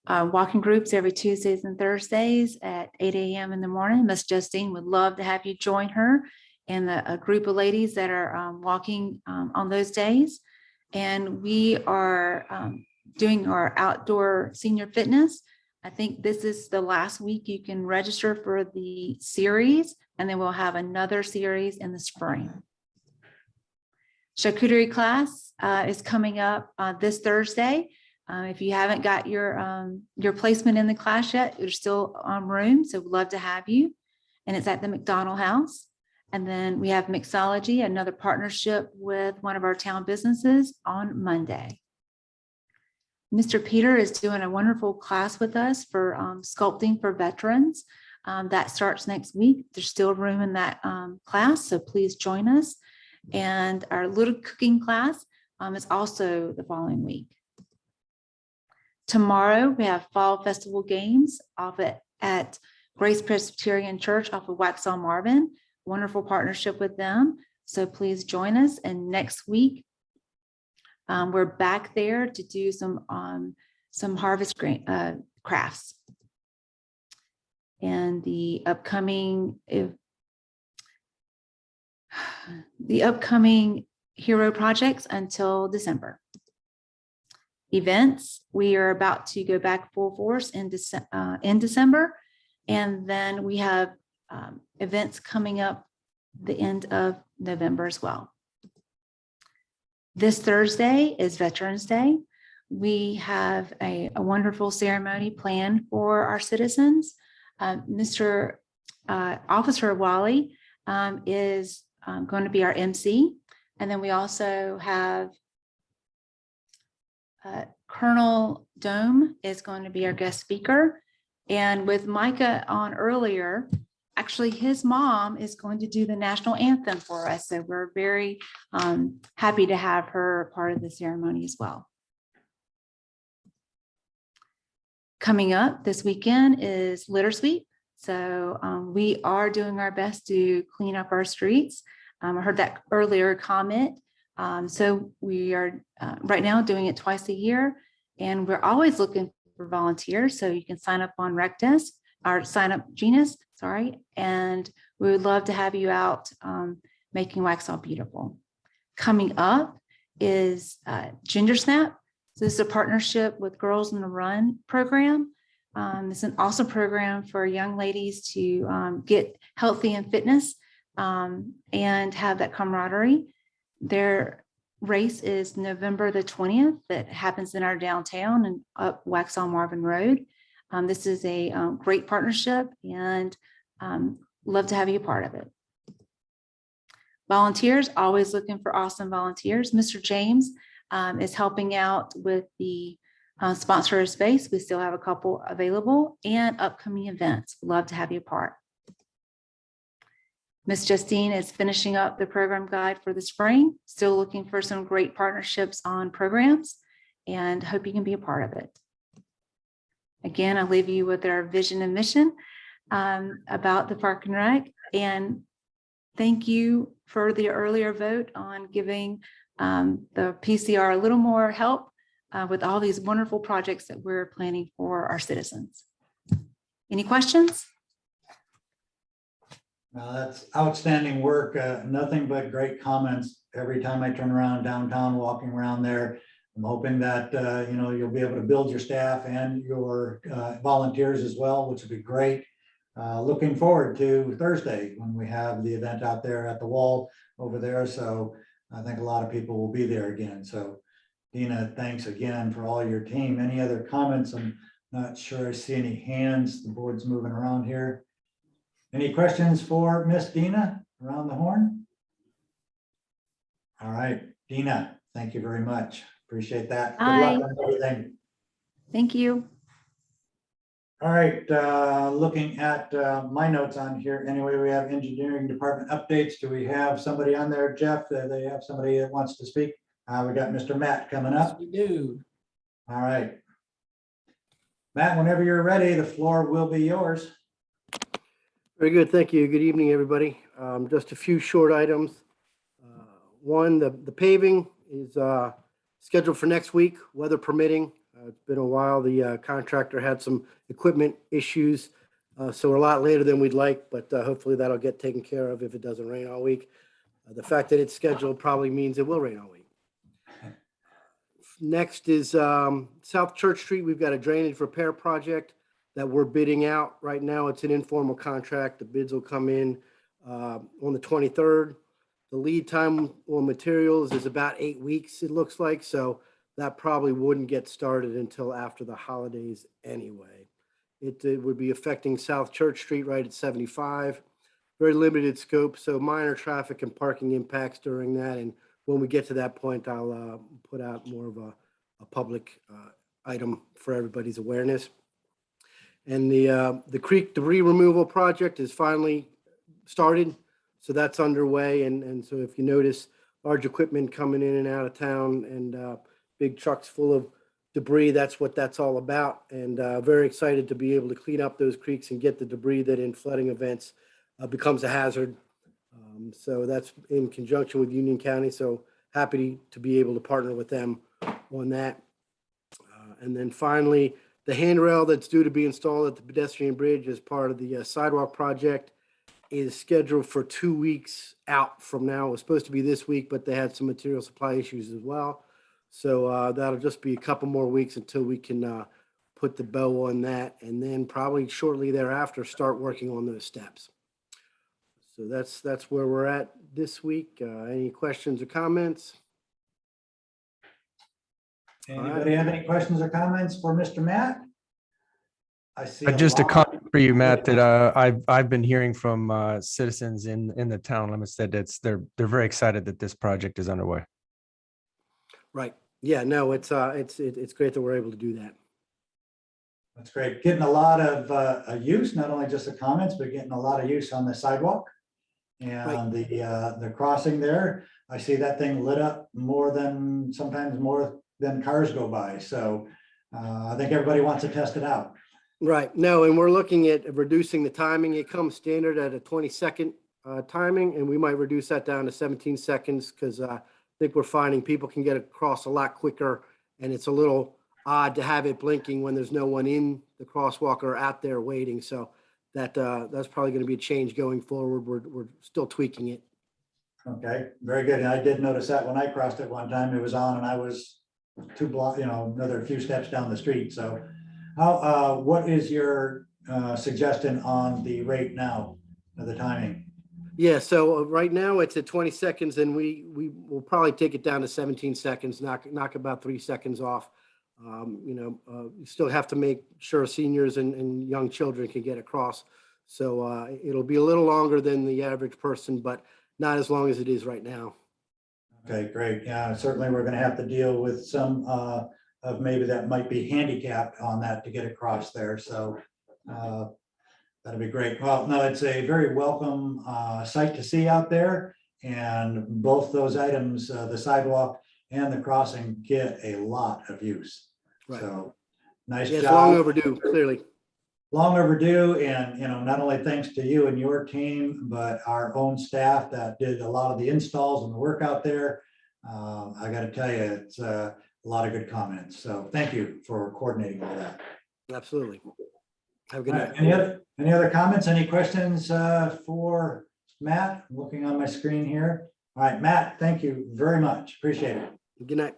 Walking groups every Tuesdays and Thursdays at 8 a.m. in the morning. Miss Justine would love to have you join her and a group of ladies that are walking on those days. And we are doing our outdoor senior fitness. I think this is the last week you can register for the series, and then we'll have another series in the spring. Charcuterie Class is coming up this Thursday. If you haven't got your placement in the class yet, there's still room, so we'd love to have you. And it's at the McDonald House. And then we have Mixology, another partnership with one of our town businesses on Monday. Mr. Peter is doing a wonderful class with us for sculpting for veterans. That starts next week. There's still room in that class, so please join us. And our little cooking class is also the following week. Tomorrow, we have Fall Festival Games off at Grace Presbyterian Church off of Waxhaw Marvin. Wonderful partnership with them. So please join us. And next week, we're back there to do some harvest grain crafts. And the upcoming hero projects until December. Events, we are about to go back full force in December. And then we have events coming up the end of November as well. This Thursday is Veterans Day. We have a wonderful ceremony planned for our citizens. Mr. Officer Wally is going to be our MC. And then we also have Colonel Dome is going to be our guest speaker. And with Micah on earlier, actually his mom is going to do the national anthem for us. So we're very happy to have her part of the ceremony as well. Coming up this weekend is litter sweep. So we are doing our best to clean up our streets. I heard that earlier comment. So we are right now doing it twice a year, and we're always looking for volunteers. So you can sign up on RecDesk or sign up Genus, sorry, and we would love to have you out making Waxhaw beautiful. Coming up is Ginger Snap. So this is a partnership with Girls in the Run program. It's an awesome program for young ladies to get healthy and fitness and have that camaraderie. Their race is November the 20th. That happens in our downtown and up Waxhaw Marvin Road. This is a great partnership, and love to have you a part of it. Volunteers, always looking for awesome volunteers. Mr. James is helping out with the sponsor of space. We still have a couple available, and upcoming events. Love to have you a part. Miss Justine is finishing up the program guide for the spring, still looking for some great partnerships on programs, and hope you can be a part of it. Again, I'll leave you with our vision and mission about the Park and Rec, and thank you for the earlier vote on giving the PCR a little more help with all these wonderful projects that we're planning for our citizens. Any questions? That's outstanding work. Nothing but great comments every time I turn around downtown, walking around there. I'm hoping that you'll be able to build your staff and your volunteers as well, which would be great. Looking forward to Thursday when we have the event out there at the wall over there. So I think a lot of people will be there again. So Dina, thanks again for all your team. Any other comments? I'm not sure I see any hands. The board's moving around here. Any questions for Miss Dina around the horn? All right, Dina, thank you very much. Appreciate that. Good luck on everything. Thank you. All right, looking at my notes on here. Anyway, we have engineering department updates. Do we have somebody on there, Jeff? They have somebody that wants to speak? We got Mr. Matt coming up. We do. All right. Matt, whenever you're ready, the floor will be yours. Very good, thank you. Good evening, everybody. Just a few short items. One, the paving is scheduled for next week, weather permitting. It's been a while. The contractor had some equipment issues, so we're a lot later than we'd like, but hopefully that'll get taken care of if it doesn't rain all week. The fact that it's scheduled probably means it will rain all week. Next is South Church Street. We've got a drainage repair project that we're bidding out right now. It's an informal contract. The bids will come in on the 23rd. The lead time on materials is about 8 weeks, it looks like. So that probably wouldn't get started until after the holidays anyway. It would be affecting South Church Street right at 75. Very limited scope, so minor traffic and parking impacts during that. And when we get to that point, I'll put out more of a public item for everybody's awareness. And the creek debris removal project is finally started. So that's underway. And so if you notice large equipment coming in and out of town and big trucks full of debris, that's what that's all about. And very excited to be able to clean up those creeks and get the debris that in flooding events becomes a hazard. So that's in conjunction with Union County. So happy to be able to partner with them on that. And then finally, the handrail that's due to be installed at the pedestrian bridge as part of the sidewalk project is scheduled for 2 weeks out from now. It was supposed to be this week, but they had some material supply issues as well. So that'll just be a couple more weeks until we can put the bow on that, and then probably shortly thereafter start working on those steps. So that's where we're at this week. Any questions or comments? Anybody have any questions or comments for Mr. Matt? I see. Just a lot. comment for you, Matt, that I've been hearing from citizens in the town limits that they're very excited that this project is underway. Right. Yeah, no, it's great that we're able to do that. That's great. Getting a lot of use, not only just the comments, but getting a lot of use on the sidewalk and the crossing there. I see that thing lit up sometimes more than cars go by. So I think everybody wants to test it out. Right. No, and we're looking at reducing the timing. It comes standard at a 20-second timing, and we might reduce that down to 17 seconds because I think we're finding people can get across a lot quicker, and it's a little odd to have it blinking when there's no one in the crosswalk or out there waiting. So that's probably going to be a change going forward. We're still tweaking it. Okay, very good. And I did notice that when I crossed it one time, it was on and I was 2 blocks, another few steps down the street. So what is your suggestion on the rate now, the timing? Yeah, so right now it's at 20 seconds and we will probably take it down to 17 seconds, knock about 3 seconds off. You still have to make sure seniors and young children can get across. So it'll be a little longer than the average person, but not as long as it is right now. Okay, great. Yeah, certainly we're going to have to deal with some of maybe that might be handicapped on that to get across there. So that'd be great. Well, no, it's a very welcome sight to see out there. And both those items, the sidewalk and the crossing, get a lot of use. Right. So nice job. It's long overdue, clearly. Long overdue, and not only thanks to you and your team, but our own staff that did a lot of the installs and the work out there. I got to tell you, it's a lot of good comments. So thank you for coordinating all that. Absolutely. Have a good night. Any other comments? Any questions for Matt? I'm looking on my screen here. All right, Matt, thank you very much. Appreciate it. Good night.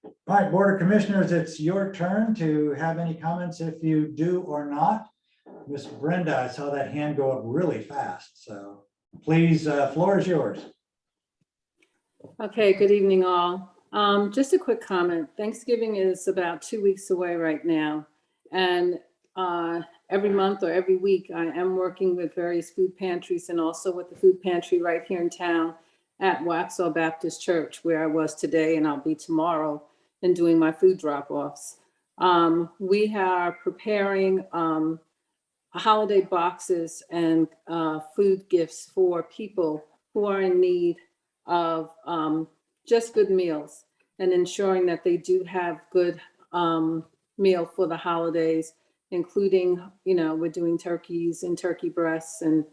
All right, Board of Commissioners, it's your turn to have any comments if you do or not. Miss Brenda, I saw that hand go up really fast. So please, floor is yours. Okay, good evening all. Just a quick comment. Thanksgiving is about 2 weeks away right now. And every month or every week, I am working with various food pantries and also with the food pantry right here in town at Waxhaw Baptist Church, where I was today and I'll be tomorrow, and doing my food drop-offs. We are preparing holiday boxes and food gifts for people who are in need of just good meals and ensuring that they do have good meal for the holidays, including, we're doing turkeys and turkey breasts and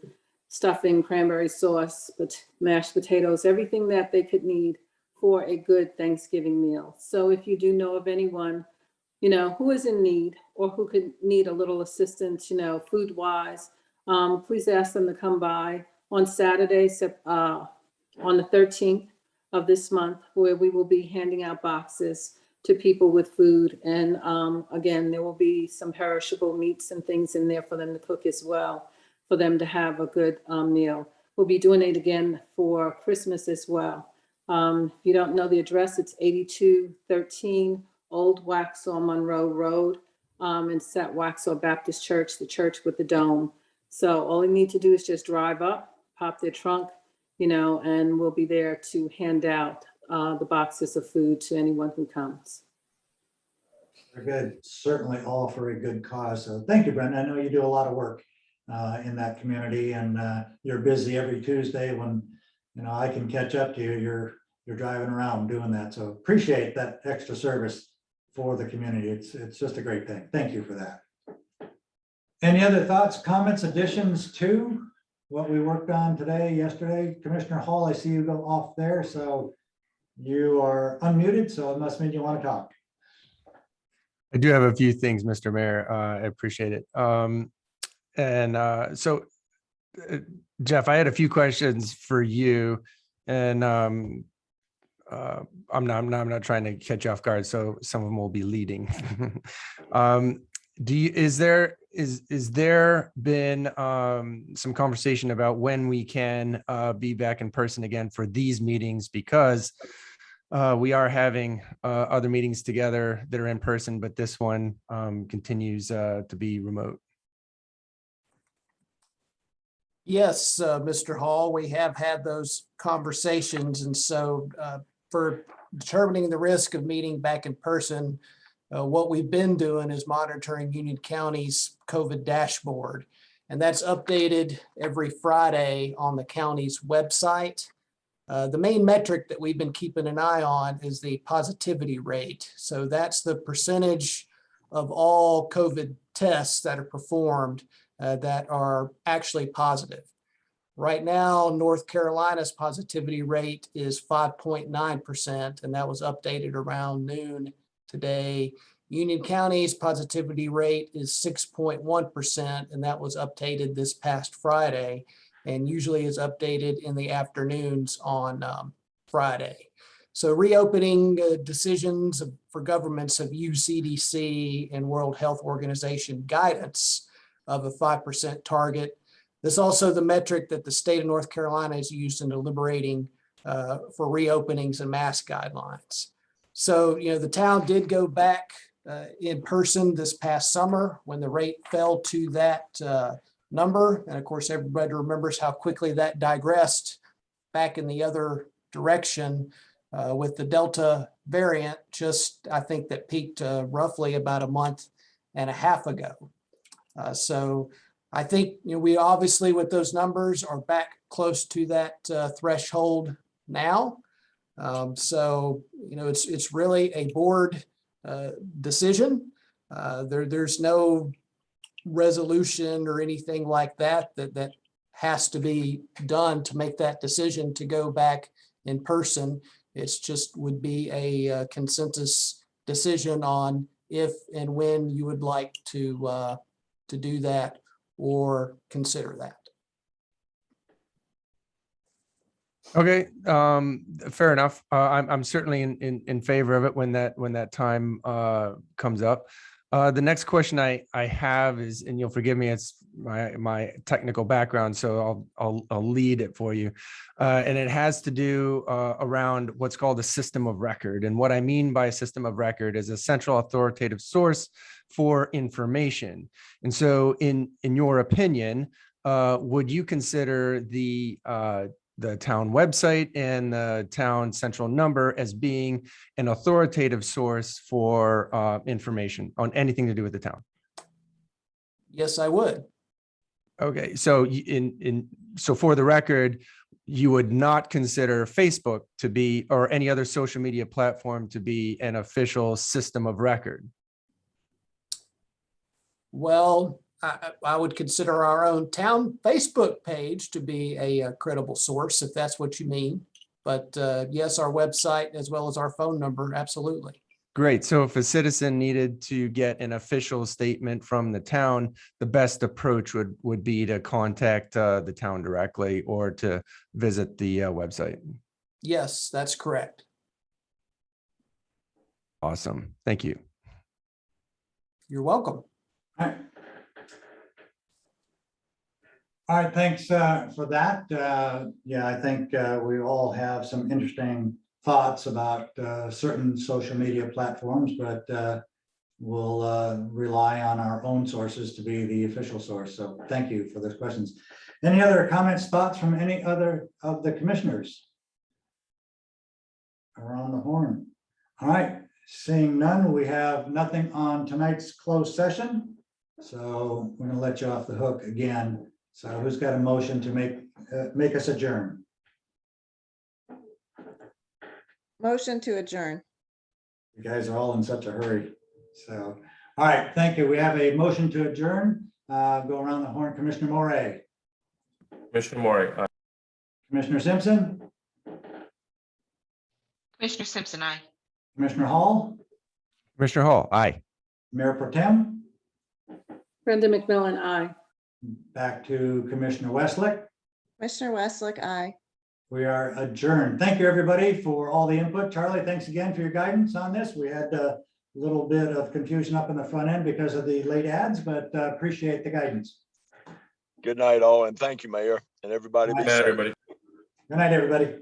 stuffing, cranberry sauce, but mashed potatoes, everything that they could need for a good Thanksgiving meal. So if you do know of anyone, who is in need or who could need a little assistance, food wise, please ask them to come by on Saturday, on the 13th of this month, where we will be handing out boxes to people with food. And again, there will be some perishable meats and things in there for them to cook as well, for them to have a good meal. We'll be doing it again for Christmas as well. If you don't know the address, it's 8213 Old Waxhaw Monroe Road. It's at Waxhaw Baptist Church, the church with the dome. So all you need to do is just drive up, pop their trunk, and we'll be there to hand out the boxes of food to anyone who comes. Very good. Certainly all for a good cause. So thank you, Brenda. I know you do a lot of work in that community, and you're busy every Tuesday when I can catch up to you. You're driving around doing that. So appreciate that extra service for the community. It's just a great thing. Thank you for that. Any other thoughts, comments, additions to what we worked on today, yesterday? Commissioner Hall, I see you go off there. So you are unmuted, so it must mean you want to talk. I do have a few things, Mr. Mayor. I appreciate it. So Jeff, I had a few questions for you, and I'm not trying to catch you off guard, so some of them will be leading. Is there been some conversation about when we can be back in person again for these meetings? Because We are having other meetings together that are in person, but this one continues to be remote. Yes, Mr. Hall, we have had those conversations. And so for determining the risk of meeting back in person, what we've been doing is monitoring Union County's COVID dashboard. And that's updated every Friday on the county's website. The main metric that we've been keeping an eye on is the positivity rate. So that's the percentage of all COVID tests that are performed that are actually positive. Right now, North Carolina's positivity rate is 5.9%, and that was updated around noon today. Union County's positivity rate is 6.1%, and that was updated this past Friday, and usually is updated in the afternoons on Friday. So reopening decisions for governments have used CDC and World Health Organization guidance of a 5% target. This is also the metric that the state of North Carolina has used in deliberating for reopenings and mask guidelines. So, the town did go back in person this past summer when the rate fell to that number. And of course, everybody remembers how quickly that digressed back in the other direction with the Delta variant, I think that peaked roughly about a month and a half ago. So I think, we obviously with those numbers are back close to that threshold now. So, it's really a board decision. There's no resolution or anything like that has to be done to make that decision to go back in person. It's just would be a consensus decision on if and when you would like to do that or consider that. Okay, fair enough. I'm certainly in favor of it when that time comes up. The next question I have is, and you'll forgive me, it's my technical background, so I'll lead it for you. And it has to do around what's called a system of record. And what I mean by a system of record is a central authoritative source for information. And so in your opinion, would you consider the town website and the town central number as being an authoritative source for information on anything to do with the town? Yes, I would. Okay, so so for the record, you would not consider Facebook to be, or any other social media platform to be, an official system of record? Well, I would consider our own town Facebook page to be a credible source, if that's what you mean. But yes, our website as well as our phone number, absolutely. Great. So if a citizen needed to get an official statement from the town, the best approach would be to contact the town directly or to visit the website. Yes, that's correct. Awesome. Thank you. You're welcome. All right, thanks for that. Yeah, I think we all have some interesting thoughts about certain social media platforms, but we'll rely on our own sources to be the official source. So thank you for those questions. Any other comments, thoughts from any other of the commissioners around the horn? All right, seeing none, we have nothing on tonight's closed session. So we're gonna let you off the hook again. So who's got a motion to make us adjourn? Motion to adjourn. You guys are all in such a hurry. So, all right, thank you. We have a motion to adjourn. Go around the horn. Commissioner Morey. Commissioner Morey. Commissioner Simpson. Commissioner Simpson, aye. Commissioner Hall. Commissioner Hall, aye. Mayor Pro Tem. Brenda McMillan, aye. Back to Commissioner Westlake. Commissioner Westlake, aye. We are adjourned. Thank you, everybody, for all the input. Charlie, thanks again for your guidance on this. We had a little bit of confusion up in the front end because of the late ads, but appreciate the guidance. Good night, all, and thank you, Mayor, and everybody. Good night, everybody. Good night, everybody.